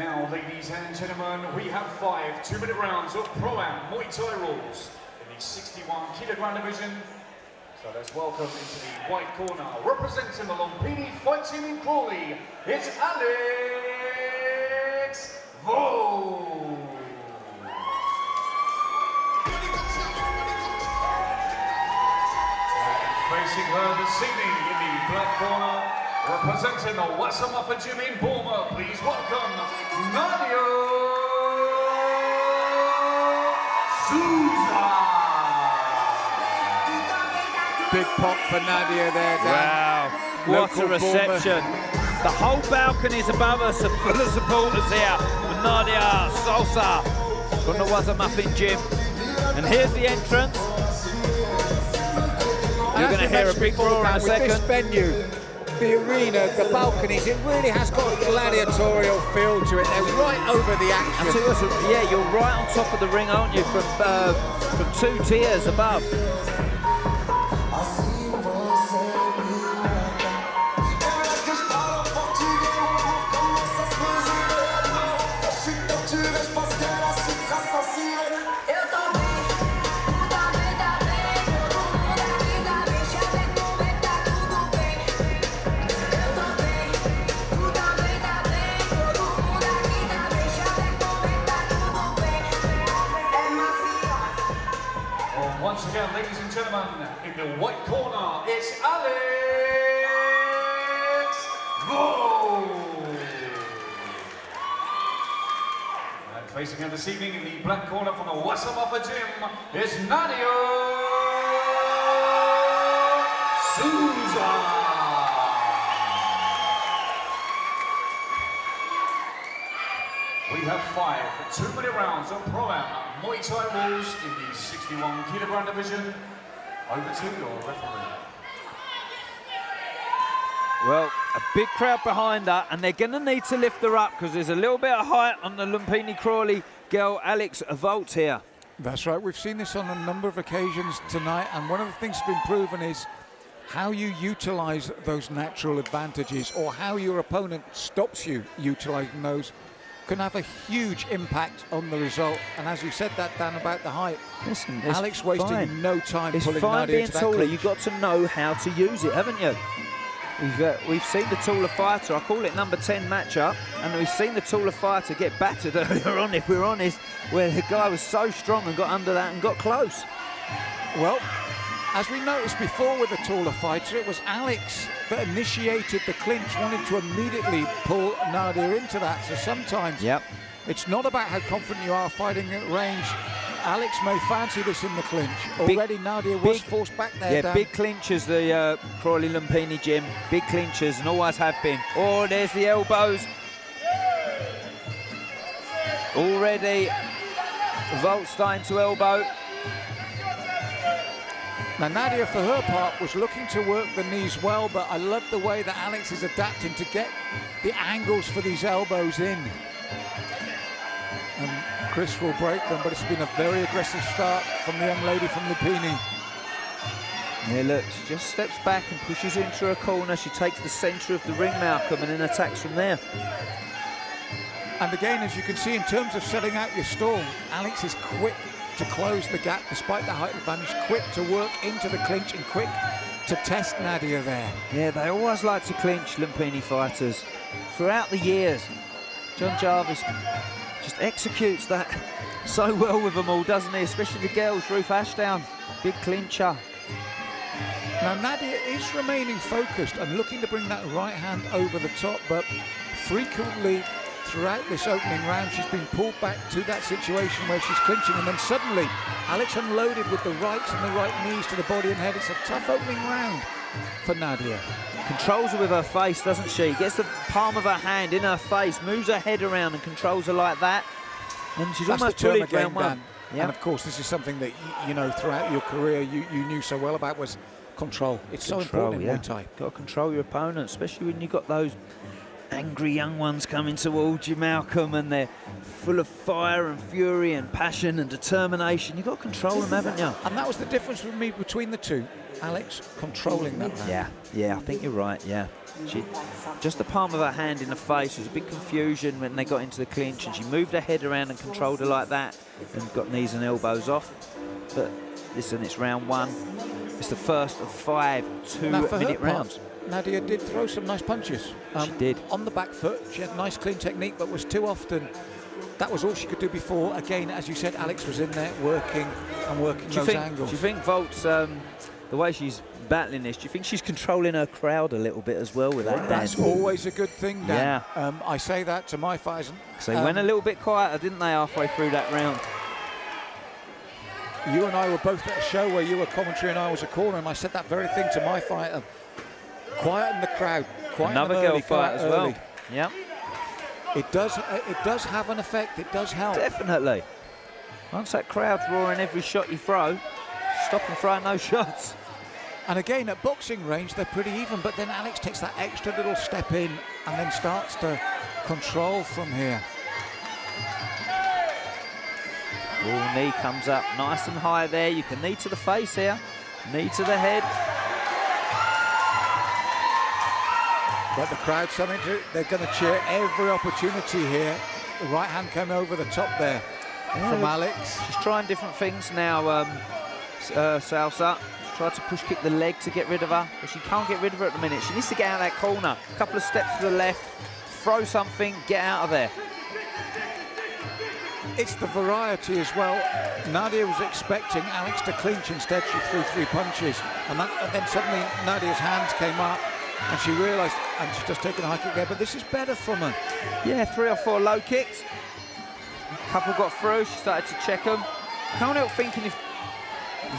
Now, ladies and gentlemen, we have 5 2-minute rounds of Pro-Am Muay Thai rules in the 61kg division. So let's welcome into the white corner, representing the Lumpini fight team in Crawley, it's Alex Vogt. Facing her this evening in the black corner, representing the Wasamuffa Gym in Burma, please welcome Nadia Sousa. Big pop for Nadia there, Dan. Wow, what a reception. The whole balcony is above us, full of supporters here with Nadia Sousa from the Wasamuffa Gym. And here's the entrance. You're going to hear a big roar in a second. With this venue, the arena, the balconies, it really has got a gladiatorial feel to it. They're right over the action. And so yeah, you're right on top of the ring, aren't you, from 2 tiers above. Once again, ladies and gentlemen, in the white corner, it's Alex Vogt. And facing him this evening in the black corner from the Wasamuffa Gym is Nadia Sousa. We have 5 2-minute rounds of Pro-Am Muay Thai rules in the 61kg division. Over to your referee. Well, a big crowd behind her, and they're going to need to lift her up because there's a little bit of height on the Lumpini Crawley girl, Alex Vogt here. That's right. We've seen this on a number of occasions tonight, and one of the things that's been proven is how you utilize those natural advantages, or how your opponent stops you utilizing those, can have a huge impact on the result. And as you said that, Dan, about the height, listen, Alex wasting no time it's pulling fine Nadia being into that taller. clinch. You've got to know how to use it, haven't you? We've seen the taller fighter, I call it number 10 matchup, and we've seen the taller fighter get battered earlier on, if we're honest, where the guy was so strong and got under that and got close. Well, as we noticed before with the taller fighter, it was Alex that initiated the clinch, wanted to immediately pull Nadia into that. So sometimes it's not about how confident you are fighting at range. Alex may fancy this in the clinch. Already Nadia was forced back there, Yeah, Dan. big clinchers, the Crawley Lumpini Gym. Big clinchers, and always have been. Oh, there's the elbows. Already, Vogt starting to elbow. Now, Nadia, for her part, was looking to work the knees well, but I love the way that Alex is adapting to get the angles for these elbows in. And Chris will break them, but it's been a very aggressive start from the young lady from Lumpini. Yeah, look, she just steps back and pushes into her corner. She takes the centre of the ring, Malcolm, and then attacks from there. And again, as you can see, in terms of setting out your storm, Alex is quick to close the gap despite the height advantage, quick to work into the clinch and quick to test Nadia there. Yeah, they always like to clinch, Lumpini fighters. Throughout the years, John Jarvis just executes that so well with them all, doesn't he? Especially the girls, Ruth Ashdown, big clincher. Now, Nadia is remaining focused and looking to bring that right hand over the top, but frequently throughout this opening round, she's been pulled back to that situation where she's clinching, and then suddenly Alex unloaded with the rights and the right knees to the body and head. It's a tough opening round for Nadia. Controls her with her face, doesn't she? Gets the palm of her hand in her face, moves her head around and controls her like that. And she's almost bullied round one. Yeah. And of course, this is something that, you know, throughout your career you knew so well about, was control. It's so important in Muay Thai. Got to control your opponent, especially when you've got those angry young ones coming towards you, Malcolm, and they're full of fire and fury and passion and determination. You've got to control them, haven't you? And that was the difference with me between the two. Alex controlling that man. Yeah, I think you're right, yeah. Just the palm of her hand in the face. There was a big confusion when they got into the clinch, and she moved her head around and controlled her like that and got knees and elbows off. But listen, it's round 1. It's the first of 5 2-minute rounds. Nadia did throw some nice punches. She did. On the back foot, she had nice clean technique, but was too often, that was all she could do before. Again, as you said, Alex was in there working and working those angles. Do you think Vogt's, the way she's battling this, do you think she's controlling her crowd a little bit as well with that? That's always a good thing, Dan. Yeah. I say that to my fighters. So they went a little bit quieter, didn't they, halfway through that round? You and I were both at a show where you were commentary and I was a corner, and I said that very thing to my fighter. Quieten the crowd. Quieten Another them girl early, fight as well. Yeah. It does have an effect. It does help. Definitely. Once that crowd's roaring every shot you throw, stop and throw no shots. And again, at boxing range, they're pretty even, but then Alex takes that extra little step in and then starts to control from here. Oh, knee comes up nice and high there. You can knee to the face here, knee to the head. But the crowd, they're going to cheer every opportunity here. The right hand came over the top there from Alex. She's trying different things now, Sousa. She's tried to push kick the leg to get rid of her, but she can't get rid of her at the minute. She needs to get out of that corner. A couple of steps to the left, throw something, get out of there. It's the variety as well. Nadia was expecting Alex to clinch. Instead, she threw 3 punches. And then suddenly Nadia's hands came up and she realised, and she's just taken a high kick there, but this is better from her. Yeah, 3 or 4 low kicks. A couple got through, she started to check them. Can't help thinking if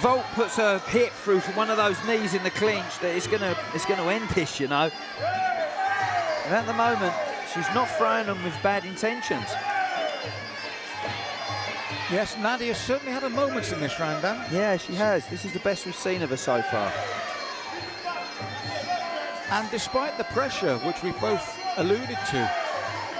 Vogt puts her hip through for one of those knees in the clinch that it's gonna end this, you know. And at the moment, she's not throwing them with bad intentions. Yes, Nadia certainly had her moments in this round, Dan. Yeah, she has. This is the best we've seen of her so far. And despite the pressure, which we've both alluded to,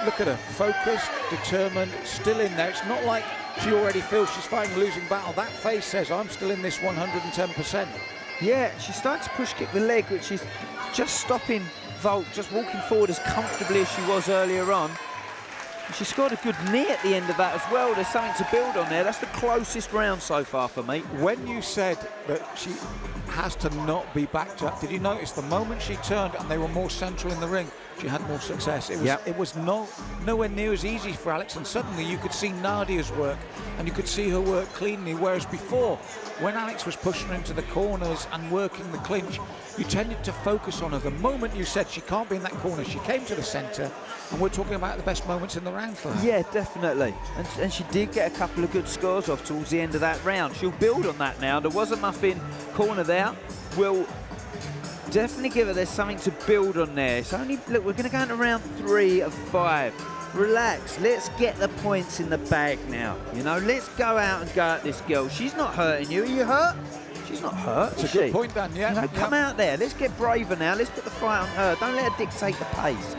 look at her, focused, determined, still in there. It's not like she already feels she's fighting a losing battle. That face says, I'm still in this 110%. Yeah, she's starting to push kick the leg, which is just stopping Vogt, just walking forward as comfortably as she was earlier on. And she scored a good knee at the end of that as well. There's something to build on there. That's the closest round so far for me. When you said that she has to not be backed up, did you notice the moment she turned and they were more central in the ring, she had more success? It was nowhere near as easy for Alex, and suddenly you could see Nadia's work and you could see her work cleanly, whereas before, when Alex was pushing her into the corners and working the clinch, you tended to focus on her. The moment you said she can't be in that corner, she came to the centre, and we're talking about the best moments in the round for her. Yeah, definitely. And she did get a couple of good scores off towards the end of that round. She'll build on that now. There was a muffin corner there. We'll definitely give her, there's something to build on there. It's only, look, we're going to go into round 3 of 5. Relax, let's get the points in the bag now. You know, let's go out and go at this girl. She's not hurting you. Are you hurt? She's not hurt, It's a good point, Dan, yeah. You know, come out there. Let's get braver now. Let's put the fight on her. Don't let her dictate the pace.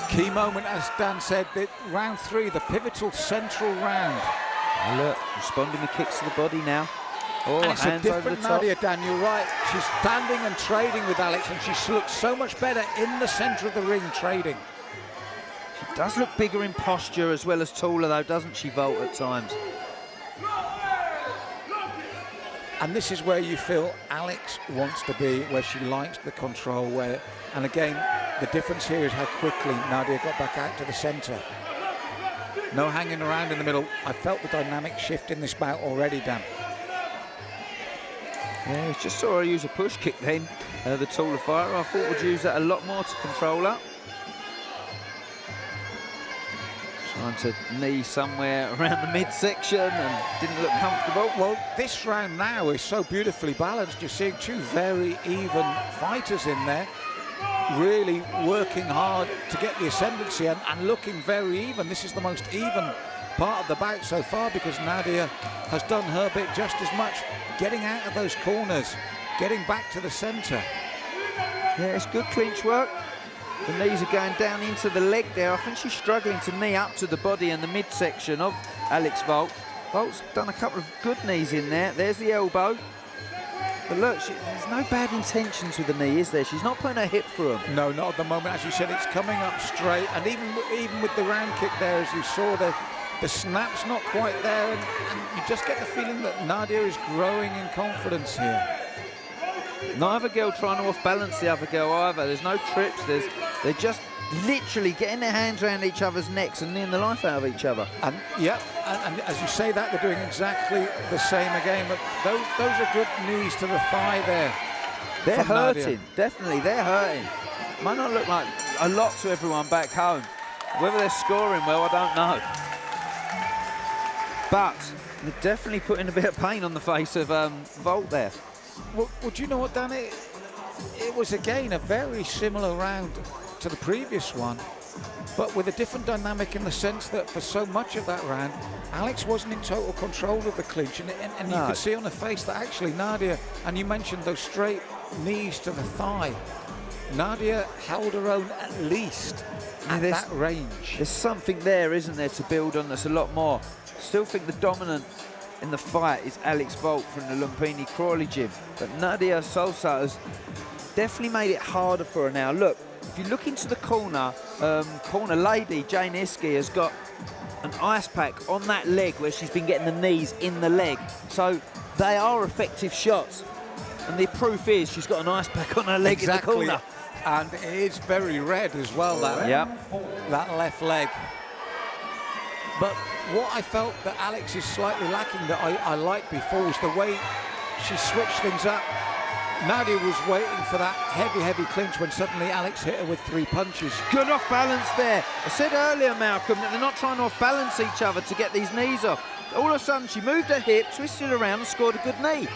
Key moment, as Dan said, that round 3, the pivotal central round. Oh, look, responding with kicks to the body now. Oh, and it's a hands over the different top. Nadia, Dan, you're right. She's standing and trading with Alex, and she looks so much better in the centre of the ring trading. She does look bigger in posture as well as taller, though, doesn't she, Vogt, at times? And this is where you feel Alex wants to be, where she likes the control, where, and again, the difference here is how quickly Nadia got back out to the centre. No hanging around in the middle. I felt the dynamic shift in this bout already, Dan. Yeah, just saw her use a push kick then, the taller fighter. I thought we'd use that a lot more to control her. Trying to knee somewhere around the midsection and didn't look comfortable. Well, this round now is so beautifully balanced. You're seeing 2 very even fighters in there, really working hard to get the ascendancy and looking very even. This is the most even part of the bout so far, because Nadia has done her bit just as much, getting out of those corners, getting back to the centre. Yeah, it's good clinch work. The knees are going down into the leg there. I think she's struggling to knee up to the body and the midsection of Alex Vogt. Vogt's done a couple of good knees in there. There's the elbow. But look, there's no bad intentions with the knee, is there? She's not putting her hip through them. No, not at the moment. As you said, it's coming up straight. And even with the round kick there, as you saw, the snap's not quite there. And you just get the feeling that Nadia is growing in confidence here. Neither girl trying to off-balance the other girl either. There's no trips. They're just literally getting their hands around each other's necks and kneeing the life out of each other. And yeah, and as you say that, they're doing exactly the same again. But those are good knees to the thigh there. They're hurting. Nadia. Definitely, they're hurting. Might not look like a lot to everyone back home. Whether they're scoring well, I don't know. But they're definitely putting a bit of pain on the face of Vogt there. Well, do you know what, Dan? It was, again, a very similar round to the previous one, but with a different dynamic in the sense that for so much of that round, Alex wasn't in total control of the clinch, and No. you could see on her face that actually Nadia, and you mentioned those straight knees to the thigh, Nadia held her own at least at that range. There's something there, isn't there, to build on that's a lot more. Still think the dominant in the fight is Alex Vogt from the Lumpini Crawley gym, but Nadia Sousa has definitely made it harder for her now. Look, if you look into the corner, corner lady, Jane Iski, has got an ice pack on that leg where she's been getting the knees in the leg. So they are effective shots. And the proof is she's got an ice pack on her leg in the corner. And it is very red as well, that left leg. But what I felt that Alex is slightly lacking that I liked before was the way she switched things up. Nadia was waiting for that heavy clinch when suddenly Alex hit her with 3 punches. Good off balance there. I said earlier, Malcolm, that they're not trying to off balance each other to get these knees off. All of a sudden, she moved her hip, twisted around and scored a good knee.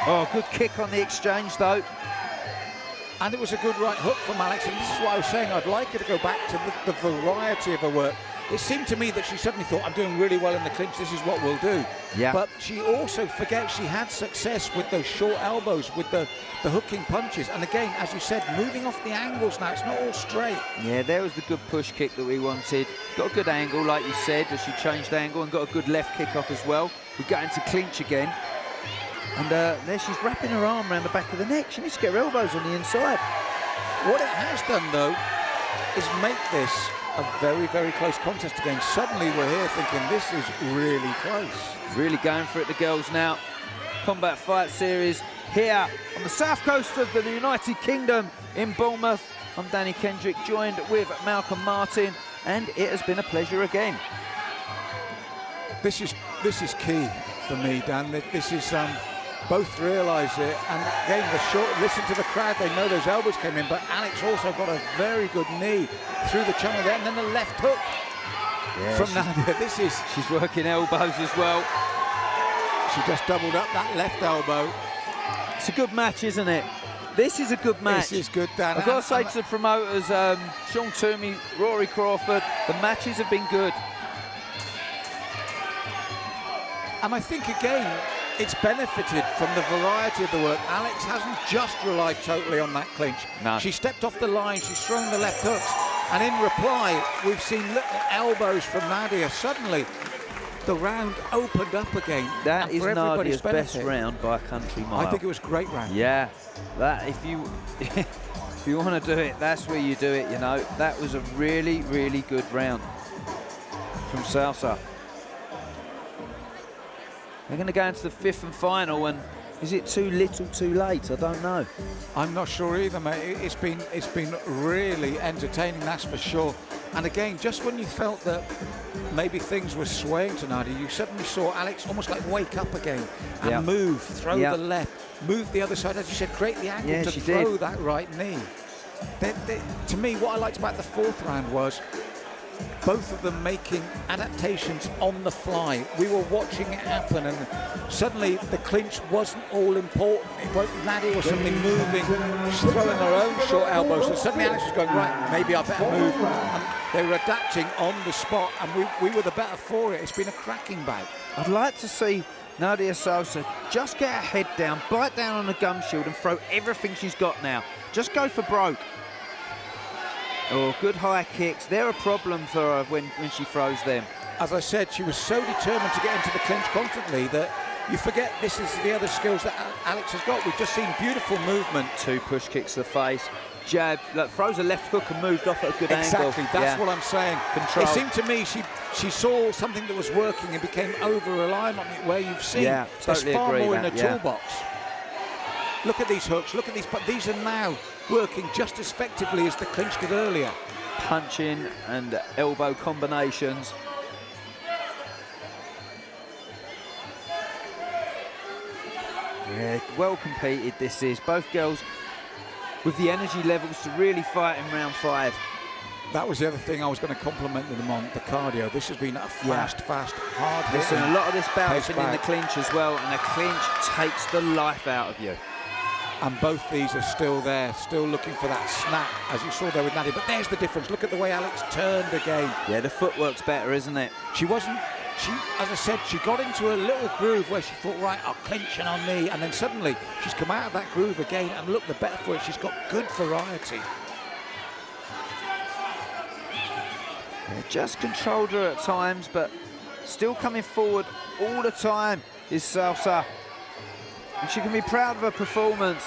Oh, good kick on the exchange, though. And it was a good right hook from Alex, and this is what I was saying. I'd like her to go back to the variety of her work. It seemed to me that she suddenly thought, I'm doing really well in the clinch, this is what we'll do. Yeah. But she also forgets she had success with those short elbows, with the hooking punches. And again, as you said, moving off the angles now, it's not all straight. Yeah, there was the good push kick that we wanted. Got a good angle, like you said, as she changed angle, and got a good left kick off as well. We got into clinch again. And there she's wrapping her arm around the back of the neck. She needs to get her elbows on the inside. What it has done, though, is make this a very close contest again. Suddenly we're here thinking this is really close. Really going for it, the girls now. Combat Fight Series here on the south coast of the United Kingdom in Bournemouth. I'm Danny Kendrick, joined with Malcolm Martin, and it has been a pleasure again. This is key for me, Dan. This is both realise it, and again the short. Listen to the crowd; they know those elbows came in, but Alex also got a very good knee through the channel there, and then the left hook from Nadia. She's working elbows as well. She just doubled up that left elbow. It's a good match, isn't it? This is a good match. This is good, Dan. I've got to say to the promoters, Sean Toomey, Rory Crawford, the matches have been good. And I think again, it's benefited from the variety of the work. Alex hasn't just relied totally on that clinch. No. She stepped off the line, she's thrown the left hooks, and in reply, we've seen little elbows from Nadia. Suddenly, the round opened up again. That is Nadia's best benefit. round by a country mile. I think it was a great round. Yeah, that if you if you want to do it, that's where you do it. You know, that was a really good round from Sousa. They're going to go into the 5th and final, and is it too little, too late? I don't know. I'm not sure either, mate. It's been really entertaining, that's for sure. And again, just when you felt that maybe things were swaying to Nadia, you suddenly saw Alex almost like wake up again and move, throw the left, move the other side, as you said, create the angle to throw that right knee. To me, what I liked about the 4th round was both of them making adaptations on the fly. We were watching it happen, and suddenly the clinch wasn't all important. Nadia was suddenly moving, she's throwing her own short elbows, and suddenly Alex was going, right, maybe I better move. And they were adapting on the spot, and we were the better for it. It's been a cracking bout. I'd like to see Nadia Sousa just get her head down, bite down on the gum shield, and throw everything she's got now. Just go for broke. Oh, good high kicks. They're a problem for her when she throws them. As I said, she was so determined to get into the clinch constantly that you forget this is the other skills that Alex has got. We've just seen beautiful movement. 2 push kicks to the face. Jab, look, throws a left hook and moved off at a good angle. Exactly, that's what I'm saying. Control. It seemed to me she saw something that was working and became over-reliant on it, where you've seen totally there's far more in that, the toolbox. Look at these hooks, look at these, but these are now working just as effectively as the clinch did earlier. Punching and elbow combinations. Yeah, well competed this is. Both girls with the energy levels to really fight in round 5. That was the other thing I was going to compliment them on, the cardio. This has been a fast, hard hit. Listen, a lot of this bout has been in the clinch as well, and the clinch takes the life out of you. And both these are still there, still looking for that snap, as you saw there with Nadia. But there's the difference. Look at the way Alex turned again. Yeah, the footwork's better, isn't it? She wasn't, as I said, she got into a little groove where she thought, right, I'll clinch on me. And then suddenly she's come out of that groove again. And look, the better for it, she's got good variety. Yeah, just controlled her at times, but still coming forward all the time is Sousa. And she can be proud of her performance.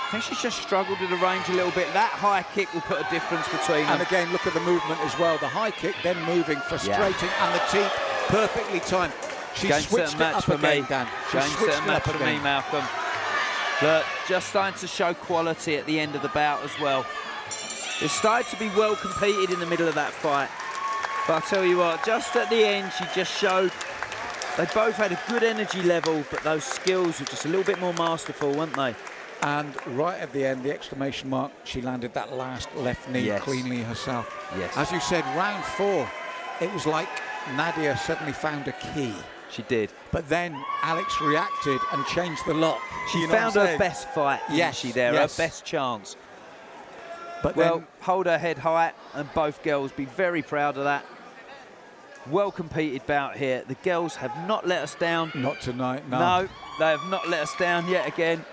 I think she's just struggled with the range a little bit. That high kick will put a difference between them. And again, look at the movement as well. The high kick, then moving, frustrating, and the teep perfectly timed. She switched it up again, Dan. Game, set, match for me, Malcolm. Look, just starting to show quality at the end of the bout as well. It started to be well competed in the middle of that fight. But I'll tell you what, just at the end, she just showed they both had a good energy level, but those skills were just a little bit more masterful, weren't they? And right at the end, the exclamation mark, she landed that last left knee cleanly herself. Yes. As you said, round 4, it was like Nadia suddenly found a key. She did. But then Alex reacted and changed the lock. She found her best fight, didn't she, there? Her best chance. But well, hold her head high, and both girls be very proud of that. Well competed bout here. The girls have not let us down. Not tonight, no. No, they have not let us down yet again.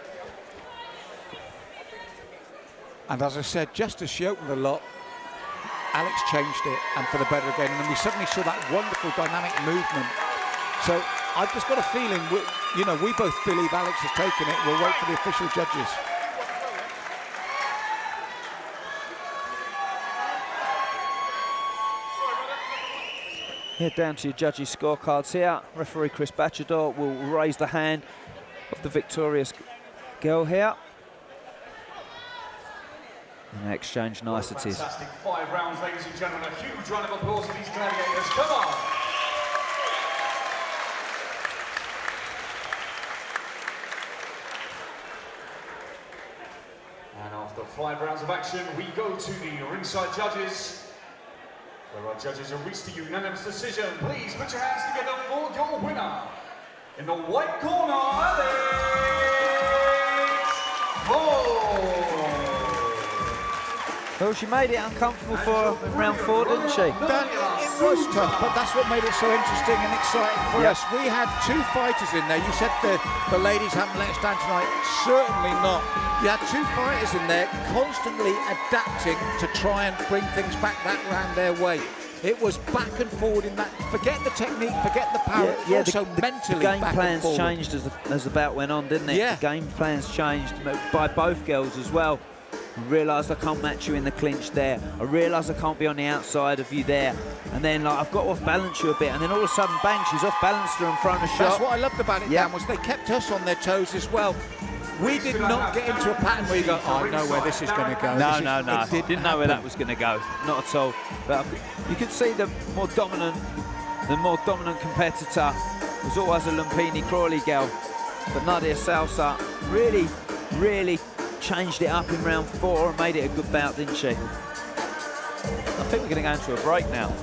And as I said, just as she opened the lock, Alex changed it, and for the better again. And then we suddenly saw that wonderful dynamic movement. So I've just got a feeling, we both believe Alex has taken it. We'll wait for the official judges. Yeah, down to your judges' scorecards here. Referee Chris Bachador will raise the hand of the victorious girl here. And exchange niceties. Fantastic 5 rounds, ladies and gentlemen. A huge round of applause for these gladiators. Come on! And after 5 rounds of action, we go to the ringside judges, where our judges have reached a unanimous decision. Please put your hands together for your winner. In the white corner, Alex Vogt. Well, she made it uncomfortable for her in round 4, didn't she? Dan, it was tough, but that's what made it so interesting and exciting for us. We had 2 fighters in there. You said the ladies haven't let us down tonight. Certainly not. You had 2 fighters in there constantly adapting to try and bring things back that round their way. It was back and forward in that. Forget the technique, forget the power. Yeah, also mentally the game back plans and forward. changed as the bout went on, didn't it? Yeah. The game plans changed by both girls as well. I realised I can't match you in the clinch there. I realised I can't be on the outside of you there. And then I've got to off-balance you a bit. And then all of a sudden, bang, she's off-balanced her and thrown a shot. That's what I loved about it, Dan, was they kept us on their toes as well. We did not get into a pattern where you go, oh, I know where this is going to go. No. Didn't know where that was going to go. Not at all. But you could see the more dominant competitor was always a Lumpini Crawley girl. But Nadia Sousa really changed it up in round 4 and made it a good bout, didn't she? I think we're going to go into a break now.